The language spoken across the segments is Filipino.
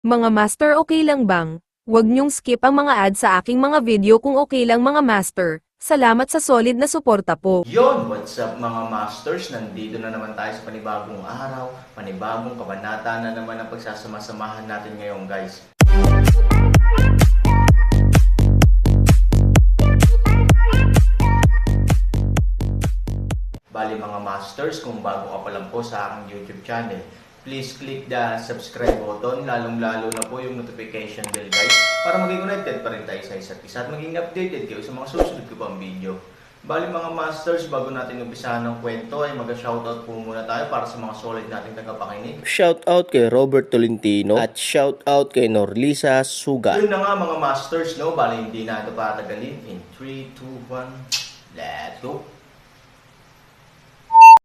Mga master, okay lang bang? Huwag niyong skip ang mga ads sa aking mga video kung okay lang mga master. Salamat sa solid na suporta po. Yon, what's up mga masters? Nandito na naman tayo sa panibagong araw, panibagong kabanata na naman ang pagsasama-samahan natin ngayon guys. Bali mga masters, kung bago ka pa lang po sa aking YouTube channel, please click the subscribe button, lalong-lalo na po yung notification bell guys, para maging connected pa rin tayo sa isa't isa at maging updated kayo sa mga susunod ko pang video. Bali mga masters, bago natin umpisahan ng kwento ay mag-shoutout po muna tayo para sa mga solid nating tagapakinig. Shoutout kay Robert Tolentino at shoutout kay Norlisa Sugat. Yun na nga mga masters, no? Bali hindi na ito patagalin. In 3, 2, 1, let's go!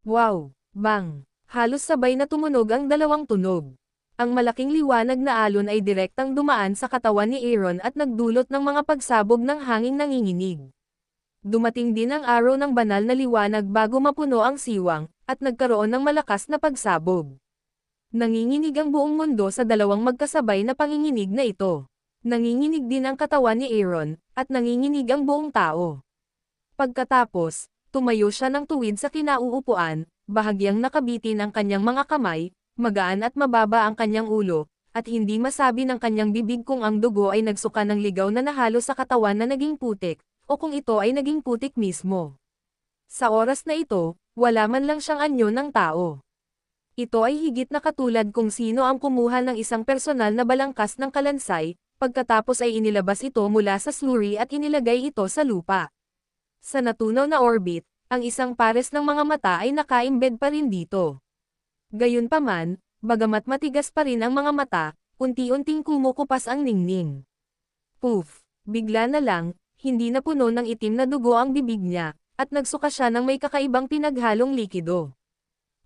Wow, bang! Halos sabay na tumunog ang dalawang tunog. Ang malaking liwanag na alon ay direktang dumaan sa katawan ni Aaron at nagdulot ng mga pagsabog ng hanging nanginginig. Dumating din ang araw ng banal na liwanag bago mapuno ang siwang, at nagkaroon ng malakas na pagsabog. Nanginginig ang buong mundo sa dalawang magkasabay na panginginig na ito. Nanginginig din ang katawan ni Aaron, at nanginginig ang buong tao. Pagkatapos, tumayo siya ng tuwid sa kinauupuan, bahagyang nakabitin ang kanyang mga kamay, magaan at mababa ang kanyang ulo, at hindi masabi ng kanyang bibig kung ang dugo ay nagsuka ng ligaw na nahalo sa katawan na naging putik, o kung ito ay naging putik mismo. Sa oras na ito, wala man lang siyang anyo ng tao. Ito ay higit na katulad kung sino ang kumuha ng isang personal na balangkas ng kalansay, pagkatapos ay inilabas ito mula sa slurry at inilagay ito sa lupa. Sa natunaw na orbit, ang isang pares ng mga mata ay naka-embed pa rin dito. Gayunpaman, bagamat matigas pa rin ang mga mata, unti-unting kumukupas ang ningning. Poof! Bigla na lang, hindi na puno ng itim na dugo ang bibig niya, at nagsuka siya ng may kakaibang pinaghalong likido.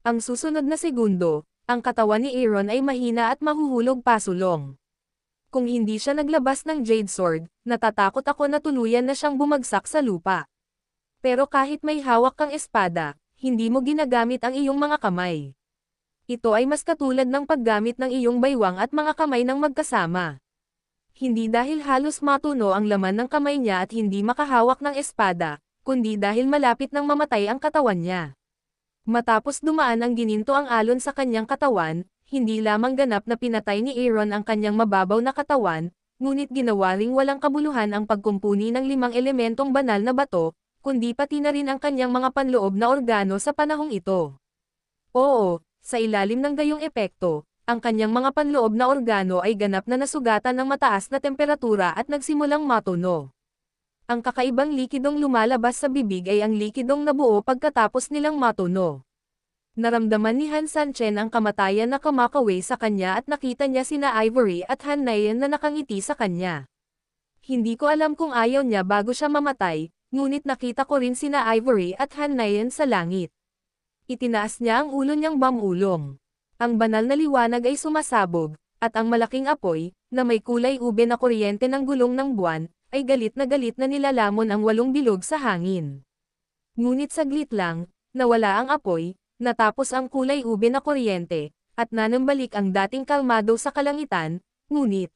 Ang susunod na segundo, ang katawan ni Aaron ay mahina at mahuhulog pasulong. Kung hindi siya naglabas ng Jade Sword, natatakot ako na tuluyan na siyang bumagsak sa lupa. Pero kahit may hawak kang espada, hindi mo ginagamit ang iyong mga kamay. Ito ay mas katulad ng paggamit ng iyong baywang at mga kamay ng magkasama. Hindi dahil halos matuno ang laman ng kamay niya at hindi makahawak ng espada, kundi dahil malapit nang mamatay ang katawan niya. Matapos dumaan ang gininto ang alon sa kanyang katawan, hindi lamang ganap na pinatay ni Aaron ang kanyang mababaw na katawan, ngunit ginawa ring walang kabuluhan ang pagkumpuni ng 5 elementong banal na bato, kundi pati na rin ang kanyang mga panloob na organo sa panahong ito. Oo, sa ilalim ng gayong epekto, ang kanyang mga panloob na organo ay ganap na nasugatan ng mataas na temperatura at nagsimulang matuno. Ang kakaibang likidong lumalabas sa bibig ay ang likidong nabuo pagkatapos nilang matuno. Naramdaman ni Han Sanchen ang kamatayan na kumakawi sa kanya at nakita niya sina Ivory at Han Nayan na nakangiti sa kanya. Hindi ko alam kung ayaw niya bago siya mamatay, ngunit nakita ko rin sina Ivory at Han Nayan sa langit. Itinaas niya ang ulo niyang bamulong. Ang banal na liwanag ay sumasabog, at ang malaking apoy, na may kulay ube na kuryente ng gulong ng buwan, ay galit na nilalamon ang 8 bilog sa hangin. Ngunit saglit lang, nawala ang apoy, natapos ang kulay ube na kuryente, at nanambalik ang dating kalmado sa kalangitan, ngunit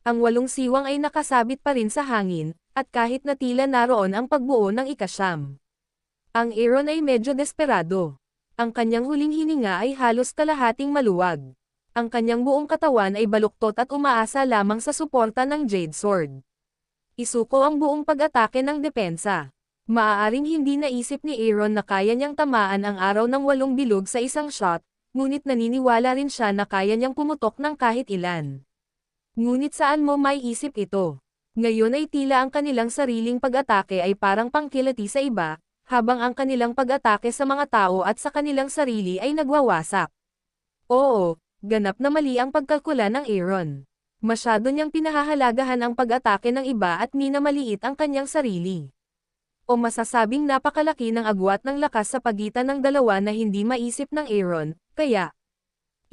ang 8 siwang ay nakasabit pa rin sa hangin, at kahit na tila naroon ang pagbuo ng ika-9. Ang Aaron ay medyo desperado. Ang kanyang huling hininga ay halos kalahating maluwag. Ang kanyang buong katawan ay baluktot at umaasa lamang sa suporta ng Jade Sword. Isuko ang buong pag-atake ng depensa. Maaaring hindi naisip ni Aaron na kaya niyang tamaan ang araw ng 8 bilog sa isang shot, ngunit naniniwala rin siya na kaya niyang pumutok ng kahit ilan. Ngunit saan mo may isip ito? Ngayon ay tila ang kanilang sariling pag-atake ay parang pangkilati sa iba, habang ang kanilang pag-atake sa mga tao at sa kanilang sarili ay nagwawasak. Oo, ganap na mali ang pagkalkula ng Aaron. Masyado niyang pinahahalagahan ang pag-atake ng iba at minamaliit ang kanyang sarili. O masasabing napakalaki ng agwat ng lakas sa pagitan ng dalawa na hindi maisip ng Aaron, kaya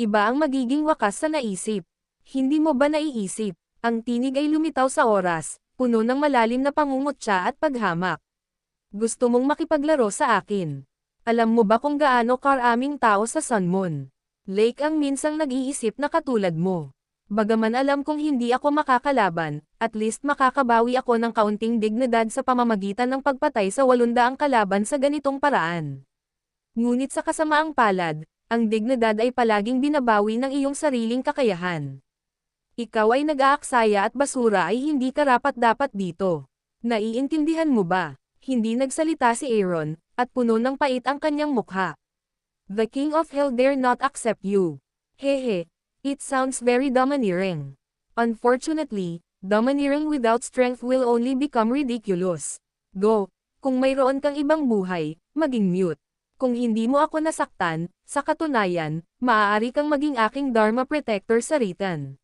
iba ang magiging wakas sa naisip. Hindi mo ba naiisip? Ang tinig ay lumitaw sa oras, puno ng malalim na pangungutya at paghamak. Gusto mong makipaglaro sa akin? Alam mo ba kung gaano karaming tao sa Sun Moon Lake ang minsang nag-iisip na katulad mo? Bagaman alam kong hindi ako makakalaban, at least makakabawi ako ng kaunting dignidad sa pamamagitan ng pagpatay sa 800 kalaban sa ganitong paraan. Ngunit sa kasamaang palad, ang dignidad ay palaging binabawi ng iyong sariling kakayahan. Ikaw ay nag-aaksaya at basura ay hindi karapat-dapat dito. Naiintindihan mo ba? Hindi nagsalita si Aaron, at puno ng pait ang kanyang mukha. The King of Hell dare not accept you. Hehe. It sounds very domineering. Unfortunately, domineering without strength will only become ridiculous. Go, kung mayroon kang ibang buhay, maging mute. Kung hindi mo ako nasaktan, sa katunayan, maaari kang maging aking Dharma Protector sa Ritan.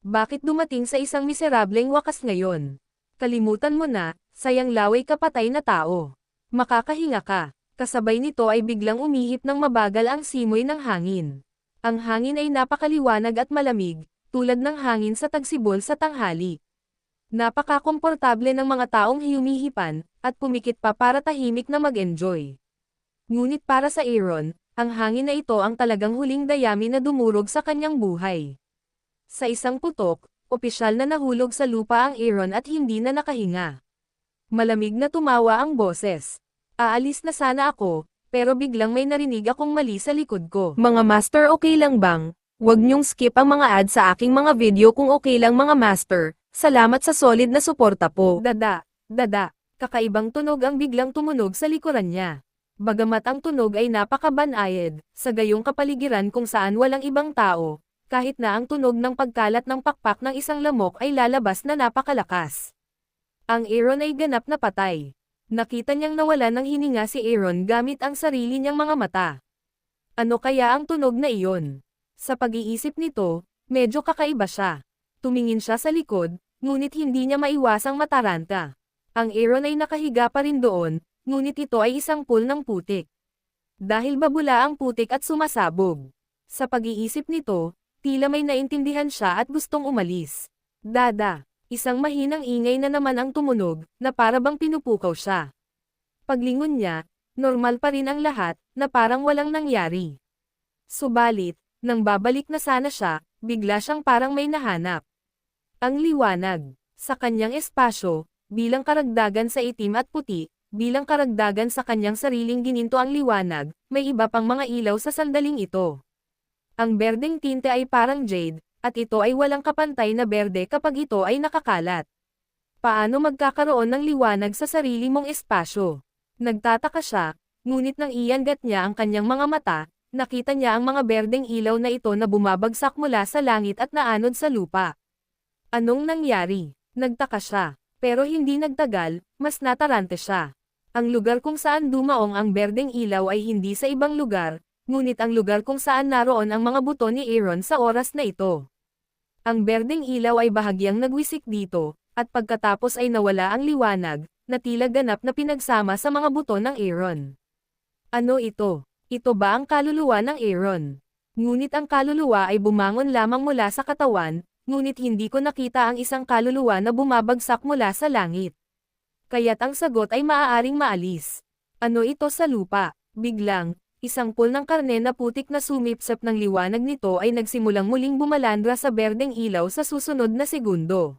Bakit dumating sa isang miserableng wakas ngayon? Kalimutan mo na, sayang laway ka patay na tao. Makakahinga ka. Kasabay nito ay biglang umihip ng mabagal ang simoy ng hangin. Ang hangin ay napakaliwanag at malamig, tulad ng hangin sa tagsibol sa tanghali. Napakakomportable ng mga taong humihipan, at pumikit pa para tahimik na mag-enjoy. Ngunit para sa Aaron, ang hangin na ito ang talagang huling dayami na dumurog sa kanyang buhay. Sa isang putok, opisyal na nahulog sa lupa ang Aaron at hindi na nakahinga. Malamig na tumawa ang boses. Aalis na sana ako, pero biglang may narinig akong mali sa likod ko. Mga master, okay lang bang? Huwag niyong skip ang mga ads sa aking mga video kung okay lang mga master. Salamat sa solid na suporta po. Dada. Kakaibang tunog ang biglang tumunog sa likuran niya. Bagamat ang tunog ay napakabanayad, sa gayong kapaligiran kung saan walang ibang tao, kahit na ang tunog ng pagkalat ng pakpak ng isang lamok ay lalabas na napakalakas. Ang Aaron ay ganap na patay. Nakita niyang nawala ng hininga si Aaron gamit ang sarili niyang mga mata. Ano kaya ang tunog na iyon? Sa pag-iisip nito, medyo kakaiba siya. Tumingin siya sa likod, ngunit hindi niya maiwasang mataranta. Ang Aaron ay nakahiga pa rin doon, ngunit ito ay isang pool ng putik. Dahil babula ang putik at sumasabog. Sa pag-iisip nito, tila may naintindihan siya at gustong umalis. Dada. Isang mahinang ingay na naman ang tumunog, na para bang pinupukaw siya. Paglingon niya, normal pa rin ang lahat, na parang walang nangyari. Subalit, nang babalik na sana siya, bigla siyang parang may nahanap. Ang liwanag. Sa kanyang espasyo, bilang karagdagan sa itim at puti, bilang karagdagan sa kanyang sariling gininto ang liwanag, may iba pang mga ilaw sa sandaling ito. Ang berdeng tinte ay parang jade, at ito ay walang kapantay na berde kapag ito ay nakakalat. Paano magkakaroon ng liwanag sa sarili mong espasyo? Nagtataka siya, ngunit nang iangat niya ang kanyang mga mata, nakita niya ang mga berdeng ilaw na ito na bumabagsak mula sa langit at naanod sa lupa. Anong nangyari? Nagtaka siya, pero hindi nagtagal, mas natarante siya. Ang lugar kung saan dumaong ang berdeng ilaw ay hindi sa ibang lugar, ngunit ang lugar kung saan naroon ang mga buto ni Aaron sa oras na ito. Ang berdeng ilaw ay bahagyang nagwisik dito, at pagkatapos ay nawala ang liwanag, na tila ganap na pinagsama sa mga buto ng Aaron. Ano ito? Ito ba ang kaluluwa ng Aaron? Ngunit ang kaluluwa ay bumangon lamang mula sa katawan, ngunit hindi ko nakita ang isang kaluluwa na bumabagsak mula sa langit. Kaya't ang sagot ay maaaring maalis. Ano ito sa lupa? Biglang, isang pool ng karne na putik na sumipsap ng liwanag nito ay nagsimulang muling bumalandra sa berdeng ilaw sa susunod na segundo.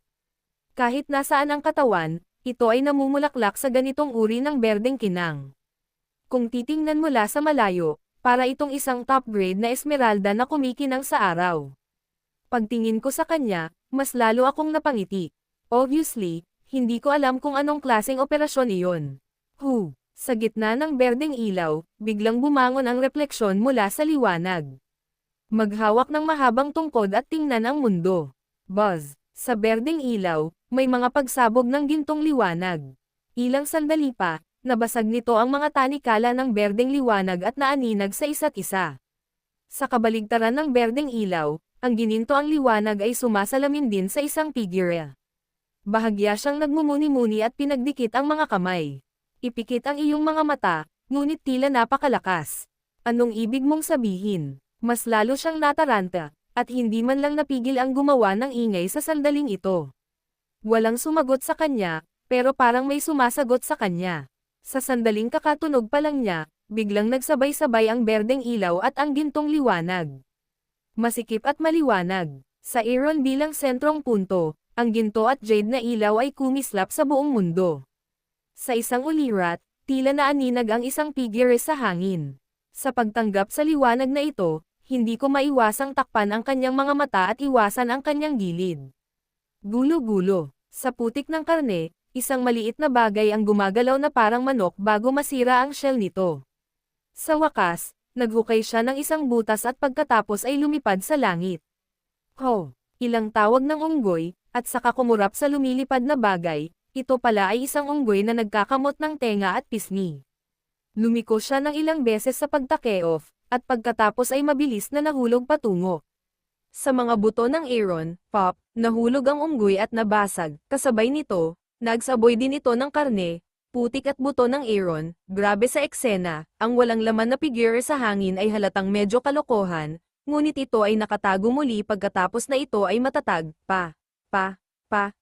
Kahit nasaan ang katawan, ito ay namumulaklak sa ganitong uri ng berdeng kinang. Kung titingnan mula sa malayo, para itong isang top grade na esmeralda na kumikinang sa araw. Pagtingin ko sa kanya, mas lalo akong napangiti. Obviously, hindi ko alam kung anong klaseng operasyon iyon. Sa gitna ng berdeng ilaw, biglang bumangon ang refleksyon mula sa liwanag. Maghawak ng mahabang tungkod at tingnan ang mundo. Buzz. Sa berdeng ilaw, may mga pagsabog ng gintong liwanag. Ilang sandali pa, nabasag nito ang mga tanikala ng berdeng liwanag at naaninag sa isa't isa. Sa kabaligtaran ng berdeng ilaw, ang gininto ang liwanag ay sumasalamin din sa isang figure. Bahagya siyang nagmumuni-muni at pinagdikit ang mga kamay. Ipikit ang iyong mga mata, ngunit tila napakalakas. Anong ibig mong sabihin? Mas lalo siyang nataranta, at hindi man lang napigil ang gumawa ng ingay sa sandaling ito. Walang sumagot sa kanya, pero parang may sumasagot sa kanya. Sa sandaling kakatunog pa lang niya, biglang nagsabay-sabay ang berdeng ilaw at ang gintong liwanag. Masikip at maliwanag. Sa Aaron bilang sentrong punto, ang ginto at jade na ilaw ay kumislap sa buong mundo. Sa isang ulirat, tila naaninag ang isang figure sa hangin. Sa pagtanggap sa liwanag na ito, hindi ko maiwasang takpan ang kanyang mga mata at iwasan ang kanyang gilid. Gulo-gulo. Sa putik ng karne, isang maliit na bagay ang gumagalaw na parang manok bago masira ang shell nito. Sa wakas, naghukay siya ng isang butas at pagkatapos ay lumipad sa langit. Ho! Ilang tawag ng unggoy, at saka kumurap sa lumilipad na bagay, ito pala ay isang unggoy na nagkakamot ng tenga at pisngi. Lumiko siya ng ilang beses sa pagtake-off, at pagkatapos ay mabilis na nahulog patungo. Sa mga buto ng Aaron, pop, nahulog ang unggoy at nabasag, kasabay nito, nagsaboy din ito ng karne, putik at buto ng Aaron. Grabe sa eksena, ang walang laman na figure sa hangin ay halatang medyo kalokohan, ngunit ito ay nakatago muli pagkatapos na ito ay matatag,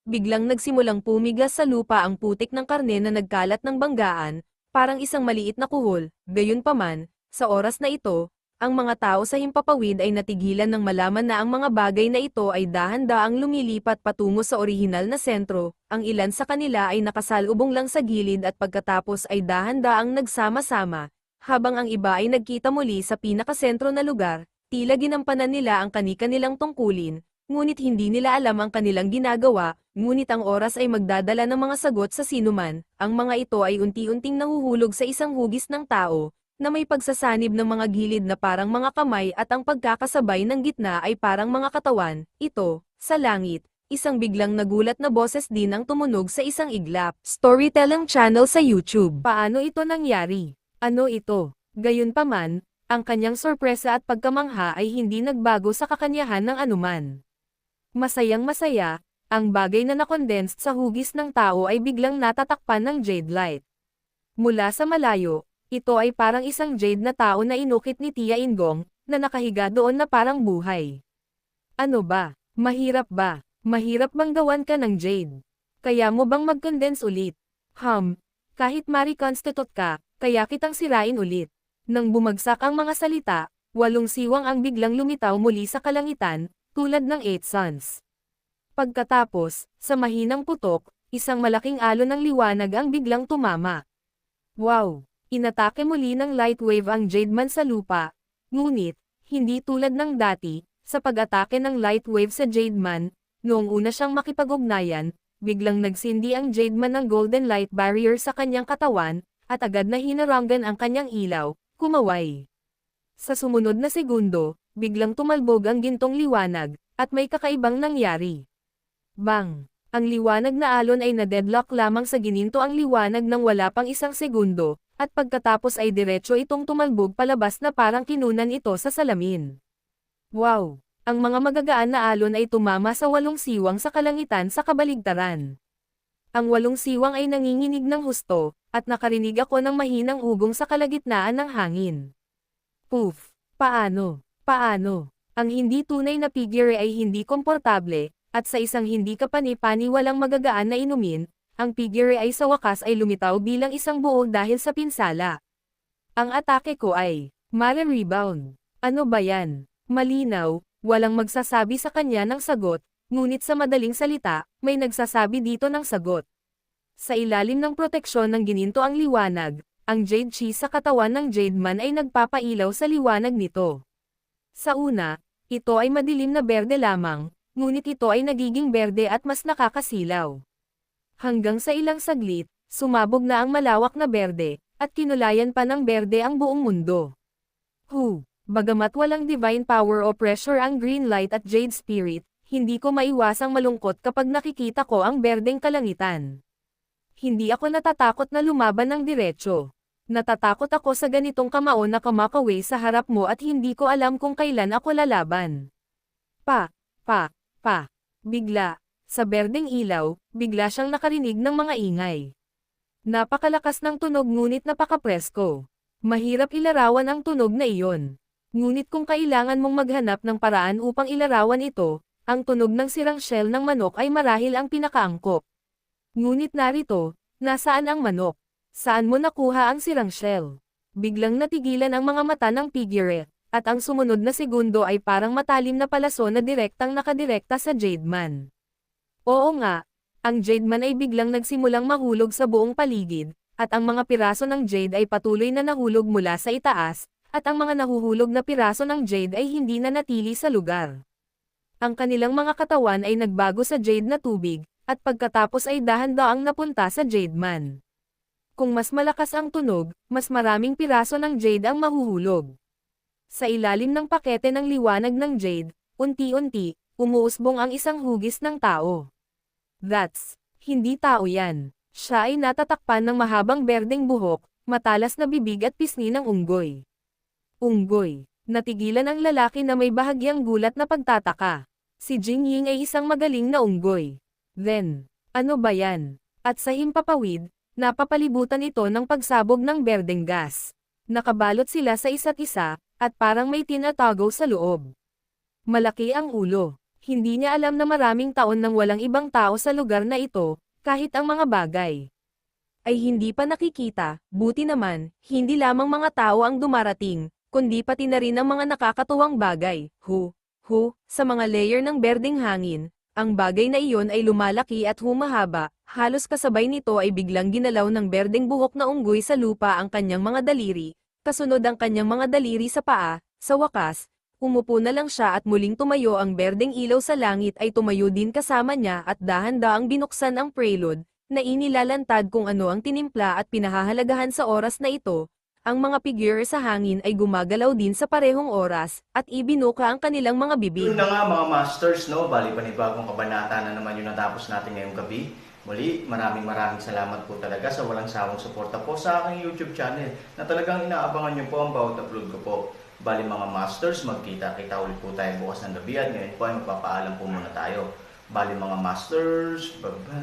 biglang nagsimulang pumigas sa lupa ang putik ng karne na nagkalat ng banggaan, parang isang maliit na kuhol. Gayunpaman, sa oras na ito, ang mga tao sa himpapawid ay natigilan nang malaman na ang mga bagay na ito ay dahan-daang lumilipat patungo sa orihinal na sentro, ang ilan sa kanila ay nakasalubong lang sa gilid at pagkatapos ay dahan-daang nagsama-sama, habang ang iba ay nagkita muli sa pinakasentro na lugar. Tila ginampanan nila ang kani-kanilang tungkulin, ngunit hindi nila alam ang kanilang ginagawa, ngunit ang oras ay magdadala ng mga sagot sa sinuman. Ang mga ito ay unti-unting nahuhulog sa isang hugis ng tao, na may pagsasanib ng mga gilid na parang mga kamay at ang pagkakasabay ng gitna ay parang mga katawan. Ito, sa langit, isang biglang nagulat na boses din ang tumunog sa isang iglap. Storytelling channel sa YouTube. Paano ito nangyari? Ano ito? Gayunpaman, ang kanyang sorpresa at pagkamangha ay hindi nagbago sa kakanyahan ng anuman. Masayang masaya, ang bagay na nakondensed sa hugis ng tao ay biglang natatakpan ng jade light. Mula sa malayo, ito ay parang isang jade na tao na inukit ni Tia Ingong, na nakahiga doon na parang buhay. Ano ba? Mahirap ba? Mahirap bang gawan ka ng jade? Kaya mo bang mag-condense ulit? Kahit ma-reconstitute ka, kaya kitang sirain ulit. Nang bumagsak ang mga salita, 8 siwang ang biglang lumitaw muli sa kalangitan, tulad ng 8 suns. Pagkatapos, sa mahinang putok, isang malaking alon ng liwanag ang biglang tumama. Wow! Inatake muli ng light wave ang Jade Man sa lupa, ngunit, hindi tulad ng dati, sa pag-atake ng light wave sa Jade Man, noong una siyang makipag-ugnayan, biglang nagsindi ang Jade Man ng golden light barrier sa kanyang katawan, at agad na hinarangan ang kanyang ilaw, kumaway. Sa sumunod na segundo, biglang tumalbog ang gintong liwanag, at may kakaibang nangyari. Bang! Ang liwanag na alon ay na-deadlock lamang sa gininto ang liwanag ng wala pang 1 segundo, at pagkatapos ay diretso itong tumalbog palabas na parang kinunan ito sa salamin. Wow! Ang mga magagaan na alon ay tumama sa 8 siwang sa kalangitan sa kabaligtaran. Ang 8 siwang ay nanginginig ng husto, at nakarinig ako ng mahinang ugong sa kalagitnaan ng hangin. Poof! Paano? Ang hindi tunay na figure ay hindi komportable, at sa isang hindi kapani-paniwalang magagaan na inumin, ang figure ay sa wakas ay lumitaw bilang isang buo dahil sa pinsala. Ang atake ko ay, mare-rebound. Ano ba yan? Malinaw, walang magsasabi sa kanya ng sagot, ngunit sa madaling salita, may nagsasabi dito ng sagot. Sa ilalim ng proteksyon ng gininto ang liwanag, ang Jade Chi sa katawan ng Jade Man ay nagpapailaw sa liwanag nito. Sa una, ito ay madilim na berde lamang, ngunit ito ay nagiging berde at mas nakakasilaw. Hanggang sa ilang saglit, sumabog na ang malawak na berde, at kinulayan pa ng berde ang buong mundo. Bagamat walang divine power o pressure ang green light at Jade Spirit, hindi ko maiwasang malungkot kapag nakikita ko ang berdeng kalangitan. Hindi ako natatakot na lumaban ng diretso. Natatakot ako sa ganitong kamao na kamakaway sa harap mo at hindi ko alam kung kailan ako lalaban. Bigla, sa berdeng ilaw, bigla siyang nakarinig ng mga ingay. Napakalakas ng tunog ngunit napakapresko. Mahirap ilarawan ang tunog na iyon. Ngunit kung kailangan mong maghanap ng paraan upang ilarawan ito, ang tunog ng sirang shell ng manok ay marahil ang pinakaangkop. Ngunit narito, nasaan ang manok? Saan mo nakuha ang sirang shell? Biglang natigilan ang mga mata ng figure, At ang sumunod na segundo ay parang matalim na palaso na direktang nakadirekta sa Jade Man. Oo nga, ang Jade Man ay biglang nagsimulang mahulog sa buong paligid, at ang mga piraso ng Jade ay patuloy na nahulog mula sa itaas, at ang mga nahuhulog na piraso ng Jade ay hindi na natili sa lugar. Ang kanilang mga katawan ay nagbago sa Jade na tubig, at pagkatapos ay dahan-daang napunta sa Jade Man. Kung mas malakas ang tunog, mas maraming piraso ng Jade ang mahuhulog. Sa ilalim ng pakete ng liwanag ng Jade, unti-unti, umuusbong ang isang hugis ng tao. Hindi tao yan. Siya ay natatakpan ng mahabang berdeng buhok, matalas na bibig at pisngi ng unggoy. Unggoy. Natigilan ang lalaki na may bahagyang gulat na pagtataka. Si Jingying ay isang magaling na unggoy. Ano ba yan? At sa himpapawid, napapalibutan ito ng pagsabog ng berdeng gas. Nakabalot sila sa isa't isa, at parang may tinatago sa loob. Malaki ang ulo. Hindi niya alam na maraming taon nang walang ibang tao sa lugar na ito, kahit ang mga bagay ay hindi pa nakikita. Buti naman, hindi lamang mga tao ang dumarating, kundi pati na rin ang mga nakakatuwang bagay. Sa mga layer ng berdeng hangin, ang bagay na iyon ay lumalaki at humahaba, halos kasabay nito ay biglang ginalaw ng berdeng buhok na unggoy sa lupa ang kanyang mga daliri, kasunod ang kanyang mga daliri sa paa. Sa wakas, umupo na lang siya at muling tumayo. Ang berdeng ilaw sa langit ay tumayo din kasama niya at dahan-daang binuksan ang prelude, na inilalantad kung ano ang tinimpla at pinahahalagahan sa oras na ito. Ang mga figure sa hangin ay gumagalaw din sa parehong oras, at ibinuka ang kanilang mga bibig. Yun na nga mga masters, no? Bali panibagong kabanata na naman yung natapos natin ngayong gabi. Muli, maraming salamat po talaga sa walang sawang suporta po sa aking YouTube channel na talagang inaabangan nyo po ang bawat upload ko po. Bali mga masters, magkita-kita ulit po tayo bukas ng gabi at ngayon po ay magpapaalam po muna tayo. Bali mga masters, bye-bye!